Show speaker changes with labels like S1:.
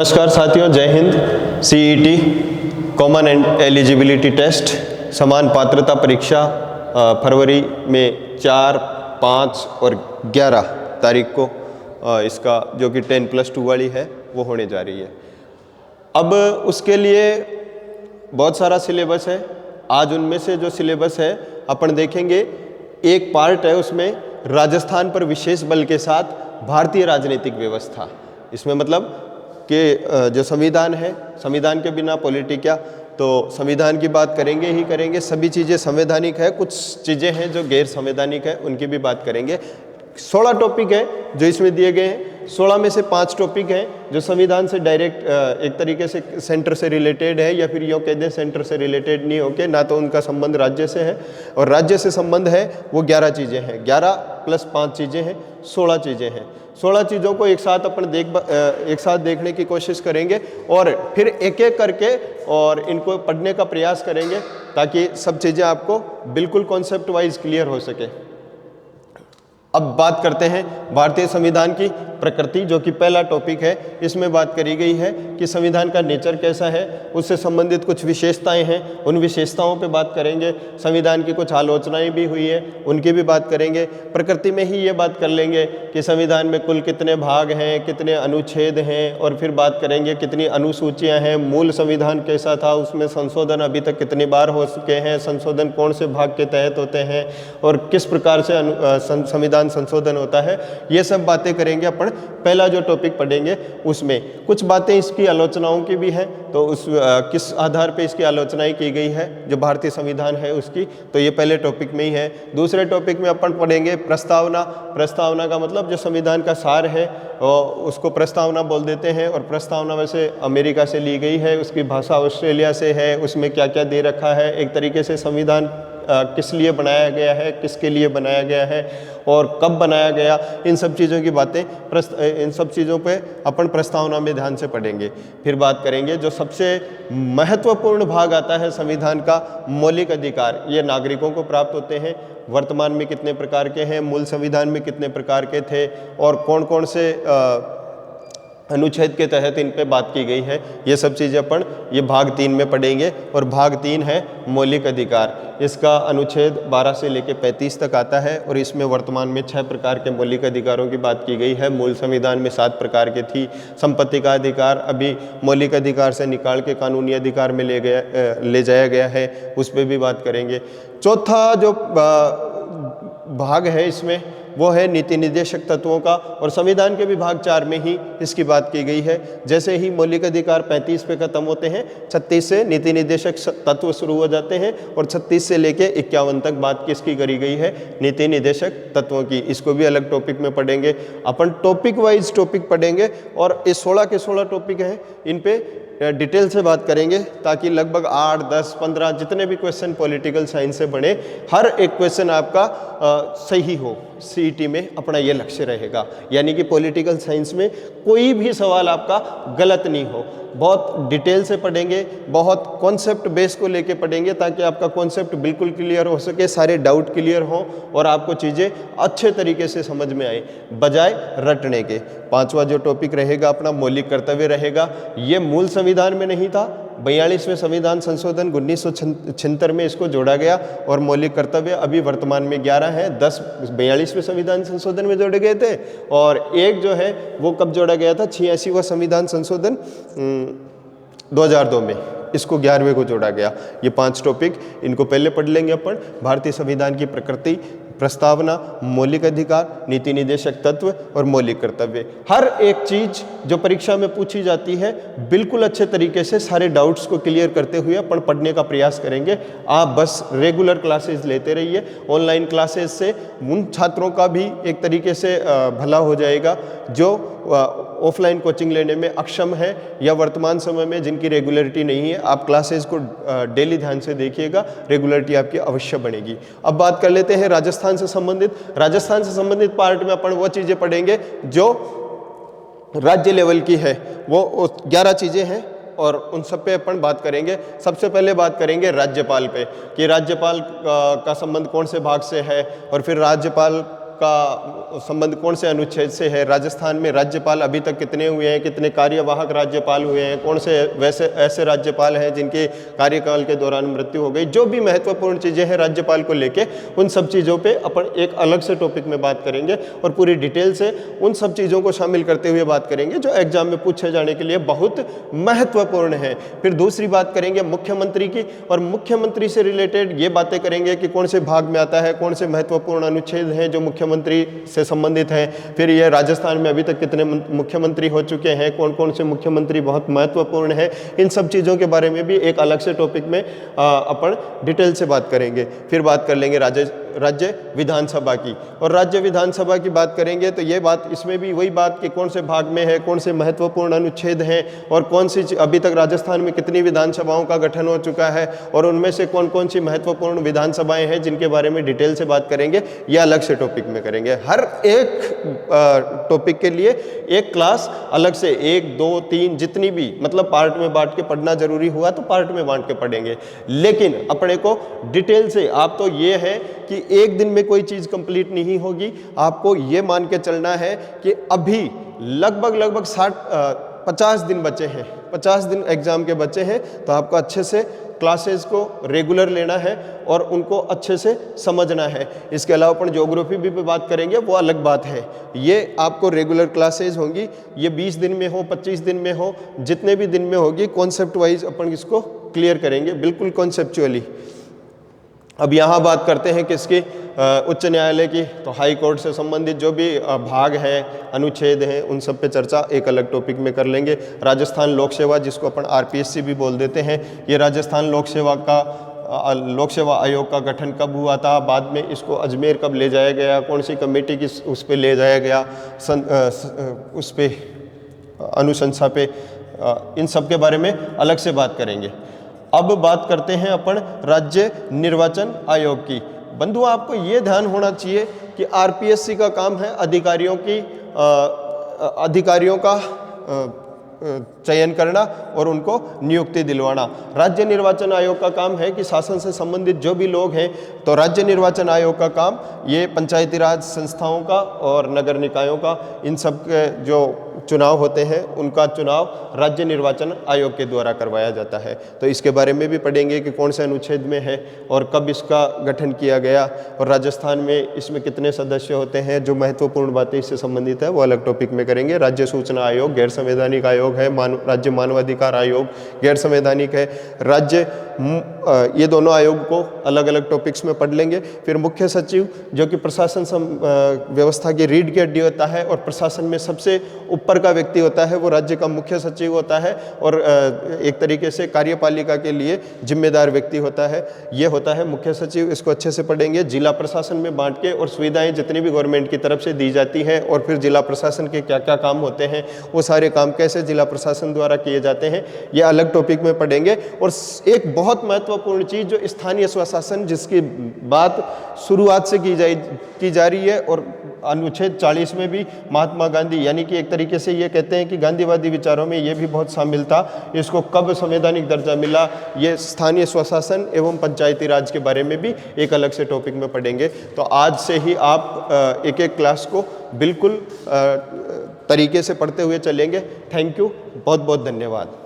S1: नमस्कार साथियों, जय हिंद। CET common and eligibility test समान पात्रता परीक्षा फरवरी में 4, 5 और 11 तारीख को इसका जो कि 10+2 वाली है वो होने जा रही है। अब उसके लिए बहुत सारा सिलेबस है। आज उनमें से जो सिलेबस है अपन देखेंगे, एक पार्ट है उसमें राजस्थान पर विशेष बल के साथ भारतीय राजनीतिक व्यवस्था। इसमें मतलब कि जो संविधान है, संविधान के बिना पॉलिटी क्या, तो संविधान की बात करेंगे ही करेंगे। सभी चीज़ें संवैधानिक है, कुछ चीज़ें हैं जो गैर संवैधानिक है, उनकी भी बात करेंगे। 16 टॉपिक है जो इसमें दिए गए हैं। 16 में से 5 टॉपिक हैं जो संविधान से डायरेक्ट एक तरीके से सेंटर से रिलेटेड है, या फिर यूँ कह दें सेंटर से रिलेटेड नहीं होके, ना तो उनका संबंध राज्य से है, और राज्य से संबंध है वो 11 चीज़ें हैं। 11 + 5 चीज़ें हैं, 16 चीज़ें हैं। 16 चीज़ों को एक साथ अपन एक साथ देखने की कोशिश करेंगे और फिर एक एक करके और इनको पढ़ने का प्रयास करेंगे ताकि सब चीज़ें आपको बिल्कुल कॉन्सेप्ट वाइज क्लियर हो सके। अब बात करते हैं भारतीय संविधान की प्रकृति, जो कि पहला टॉपिक है। इसमें बात करी गई है कि संविधान का नेचर कैसा है, उससे संबंधित कुछ विशेषताएं हैं, उन विशेषताओं पे बात करेंगे। संविधान की कुछ आलोचनाएं भी हुई है, उनकी भी बात करेंगे। प्रकृति में ही ये बात कर लेंगे कि संविधान में कुल कितने भाग हैं, कितने अनुच्छेद हैं, और फिर बात करेंगे कितनी अनुसूचियाँ हैं, मूल संविधान कैसा था, उसमें संशोधन अभी तक कितनी बार हो चुके हैं, संशोधन कौन से भाग के तहत होते हैं, और किस प्रकार से संविधान संशोधन होता है। ये सब बातें करेंगे अपन। पहला जो टॉपिक पढ़ेंगे उसमें कुछ बातें इसकी आलोचनाओं की भी हैं, तो उस किस आधार पे इसकी आलोचनाएं की गई है जो भारतीय संविधान है उसकी, तो ये पहले टॉपिक में ही है। दूसरे टॉपिक में अपन पढ़ेंगे प्रस्तावना। प्रस्तावना का मतलब जो संविधान का सार है उसको प्रस्तावना बोल देते हैं, और प्रस्तावना वैसे अमेरिका से ली गई है, उसकी भाषा ऑस्ट्रेलिया से है। उसमें क्या क्या दे रखा है, एक तरीके से संविधान किस लिए बनाया गया है, किसके लिए बनाया गया है और कब बनाया गया, इन सब चीज़ों की बातें इन सब चीज़ों पे अपन प्रस्तावना में ध्यान से पढ़ेंगे। फिर बात करेंगे जो सबसे महत्वपूर्ण भाग आता है संविधान का, मौलिक अधिकार। ये नागरिकों को प्राप्त होते हैं। वर्तमान में कितने प्रकार के हैं, मूल संविधान में कितने प्रकार के थे, और कौन कौन से अनुच्छेद के तहत इन पे बात की गई है, ये सब चीज़ें अपन ये भाग 3 में पढ़ेंगे। और भाग 3 है मौलिक अधिकार। इसका अनुच्छेद 12 से लेकर 35 तक आता है, और इसमें वर्तमान में 6 प्रकार के मौलिक अधिकारों की बात की गई है। मूल संविधान में 7 प्रकार के थी। संपत्ति का अधिकार अभी मौलिक अधिकार से निकाल के कानूनी अधिकार में ले जाया गया है, उस पर भी बात करेंगे। चौथा जो भाग है इसमें वो है नीति निर्देशक तत्वों का, और संविधान के भी भाग 4 में ही इसकी बात की गई है। जैसे ही मौलिक अधिकार 35 पे खत्म होते हैं, 36 से नीति निर्देशक तत्व शुरू हो जाते हैं, और 36 से लेके 51 तक बात किसकी करी गई है, नीति निर्देशक तत्वों की। इसको भी अलग टॉपिक में पढ़ेंगे अपन, टॉपिक वाइज टॉपिक पढ़ेंगे, और ये 16 के 16 टॉपिक हैं, इन पे डिटेल से बात करेंगे ताकि लगभग 8, 10, 15 जितने भी क्वेश्चन पॉलिटिकल साइंस से बने, हर एक क्वेश्चन आपका सही हो। सीईटी में अपना ये लक्ष्य रहेगा, यानी कि पॉलिटिकल साइंस में कोई भी सवाल आपका गलत नहीं हो। बहुत डिटेल से पढ़ेंगे, बहुत कॉन्सेप्ट बेस को लेके पढ़ेंगे ताकि आपका कॉन्सेप्ट बिल्कुल क्लियर हो सके, सारे डाउट क्लियर हों और आपको चीज़ें अच्छे तरीके से समझ में आए बजाय रटने के। 5वां जो टॉपिक रहेगा अपना मौलिक कर्तव्य रहेगा। ये मूल संविधान में नहीं था, 42वें संविधान संशोधन 1976 में इसको जोड़ा गया, और मौलिक कर्तव्य अभी वर्तमान में 11 है। 10 42वें संविधान संशोधन में जोड़े गए थे, और एक जो है वो कब जोड़ा गया था, 86वां संविधान संशोधन 2002 में, इसको 11वें को जोड़ा गया। ये 5 टॉपिक इनको पहले पढ़ लेंगे अपन। भारतीय संविधान की प्रकृति, प्रस्तावना, मौलिक अधिकार, नीति निर्देशक तत्व और मौलिक कर्तव्य। हर एक चीज जो परीक्षा में पूछी जाती है बिल्कुल अच्छे तरीके से सारे डाउट्स को क्लियर करते हुए अपन पढ़ने का प्रयास करेंगे। आप बस रेगुलर क्लासेस लेते रहिए। ऑनलाइन क्लासेस से उन छात्रों का भी एक तरीके से भला हो जाएगा जो ऑफलाइन कोचिंग लेने में अक्षम है, या वर्तमान समय में जिनकी रेगुलरिटी नहीं है। आप क्लासेस को डेली ध्यान से देखिएगा, रेगुलरिटी आपकी अवश्य बनेगी। अब बात कर लेते हैं राजस्थान से संबंधित पार्ट में अपन वो चीज़ें पढ़ेंगे जो राज्य लेवल की है। वो 11 चीज़ें हैं और उन सब पे अपन बात करेंगे। सबसे पहले बात करेंगे राज्यपाल पे, कि राज्यपाल का संबंध कौन से भाग से है, और फिर राज्यपाल का संबंध कौन से अनुच्छेद से है, राजस्थान में राज्यपाल अभी तक कितने हुए हैं, कितने कार्यवाहक राज्यपाल हुए हैं, कौन से वैसे ऐसे राज्यपाल हैं जिनके कार्यकाल के दौरान मृत्यु हो गई, जो भी महत्वपूर्ण चीज़ें हैं राज्यपाल को लेके, उन सब चीज़ों पे अपन एक अलग से टॉपिक में बात करेंगे और पूरी डिटेल से उन सब चीज़ों को शामिल करते हुए बात करेंगे जो एग्जाम में पूछे जाने के लिए बहुत महत्वपूर्ण है। फिर दूसरी बात करेंगे मुख्यमंत्री की, और मुख्यमंत्री से रिलेटेड ये बातें करेंगे कि कौन से भाग में आता है, कौन से महत्वपूर्ण अनुच्छेद हैं जो मुख्यमंत्री से संबंधित हैं। फिर ये राजस्थान में अभी तक कितने मुख्यमंत्री हो चुके हैं, कौन कौन से मुख्यमंत्री बहुत महत्वपूर्ण हैं, इन सब चीज़ों के बारे में भी एक अलग से टॉपिक में अपन डिटेल से बात करेंगे। फिर बात कर लेंगे राज्य विधानसभा की, और राज्य विधानसभा की बात करेंगे तो ये बात, इसमें भी वही बात कि कौन से भाग में है, कौन से महत्वपूर्ण अनुच्छेद हैं, और कौन सी अभी तक राजस्थान में कितनी विधानसभाओं का गठन हो चुका है, और उनमें से कौन कौन सी महत्वपूर्ण विधानसभाएं हैं जिनके बारे में डिटेल से बात करेंगे। ये अलग से टॉपिक में करेंगे। हर एक टॉपिक के लिए एक क्लास अलग से 1, 2, 3 जितनी भी, मतलब पार्ट में बांट के पढ़ना जरूरी हुआ तो पार्ट में बांट के पढ़ेंगे, लेकिन अपने को डिटेल से, आप तो ये है कि एक दिन में कोई चीज़ कंप्लीट नहीं होगी। आपको ये मान के चलना है कि अभी लगभग 50 दिन बचे हैं, 50 दिन एग्जाम के बचे हैं, तो आपको अच्छे से क्लासेस को रेगुलर लेना है और उनको अच्छे से समझना है। इसके अलावा अपन ज्योग्राफी भी बात करेंगे, वो अलग बात है। ये आपको रेगुलर क्लासेस होंगी, ये 20 दिन में हो, 25 दिन में हो, जितने भी दिन में होगी, कॉन्सेप्ट वाइज अपन इसको क्लियर करेंगे, बिल्कुल कॉन्सेप्चुअली। अब यहाँ बात करते हैं किसकी, उच्च न्यायालय की। तो हाई कोर्ट से संबंधित जो भी भाग हैं, अनुच्छेद हैं, उन सब पे चर्चा एक अलग टॉपिक में कर लेंगे। राजस्थान लोक सेवा, जिसको अपन RPSC भी बोल देते हैं, ये राजस्थान लोक सेवा आयोग का गठन कब हुआ था, बाद में इसको अजमेर कब ले जाया गया, कौन सी कमेटी की उस पर ले जाया गया, उस पर अनुशंसा पे, इन सब के बारे में अलग से बात करेंगे। अब बात करते हैं अपन राज्य निर्वाचन आयोग की। बंधुओं, आपको ये ध्यान होना चाहिए कि RPSC का काम है अधिकारियों का चयन करना और उनको नियुक्ति दिलवाना। राज्य निर्वाचन आयोग का काम है कि शासन से संबंधित जो भी लोग हैं, तो राज्य निर्वाचन आयोग का काम ये पंचायती राज संस्थाओं का और नगर निकायों का, इन सब के जो चुनाव होते हैं, उनका चुनाव राज्य निर्वाचन आयोग के द्वारा करवाया जाता है। तो इसके बारे में भी पढ़ेंगे कि कौन से अनुच्छेद में है और कब इसका गठन किया गया, और राजस्थान में इसमें कितने सदस्य होते हैं, जो महत्वपूर्ण बातें इससे संबंधित है वो अलग टॉपिक में करेंगे। राज्य सूचना आयोग गैर संवैधानिक आयोग है, राज्य मानवाधिकार आयोग गैर संवैधानिक है, ये दोनों आयोग को अलग अलग टॉपिक्स में पढ़ लेंगे। फिर मुख्य सचिव, जो कि प्रशासन व्यवस्था की रीढ़ की हड्डी होता है और प्रशासन में सबसे ऊपर का व्यक्ति होता है, वो राज्य का मुख्य सचिव होता है और एक तरीके से कार्यपालिका के लिए जिम्मेदार व्यक्ति होता है, ये होता है मुख्य सचिव। इसको अच्छे से पढ़ेंगे। जिला प्रशासन में बांट के, और सुविधाएं जितनी भी गवर्नमेंट की तरफ से दी जाती हैं, और फिर जिला प्रशासन के क्या क्या काम होते हैं, वो सारे काम कैसे जिला प्रशासन द्वारा किए जाते हैं, ये अलग टॉपिक में पढ़ेंगे। और एक बहुत महत्वपूर्ण चीज़, जो स्थानीय स्वशासन, जिसकी बात शुरुआत से की जा रही है, और अनुच्छेद 40 में भी महात्मा गांधी, यानी कि एक तरीके से ये कहते हैं कि गांधीवादी विचारों में ये भी बहुत शामिल था। इसको कब संवैधानिक दर्जा मिला, ये स्थानीय स्वशासन एवं पंचायती राज के बारे में भी एक अलग से टॉपिक में पढ़ेंगे। तो आज से ही आप एक एक क्लास को बिल्कुल तरीके से पढ़ते हुए चलेंगे। थैंक यू, बहुत बहुत धन्यवाद।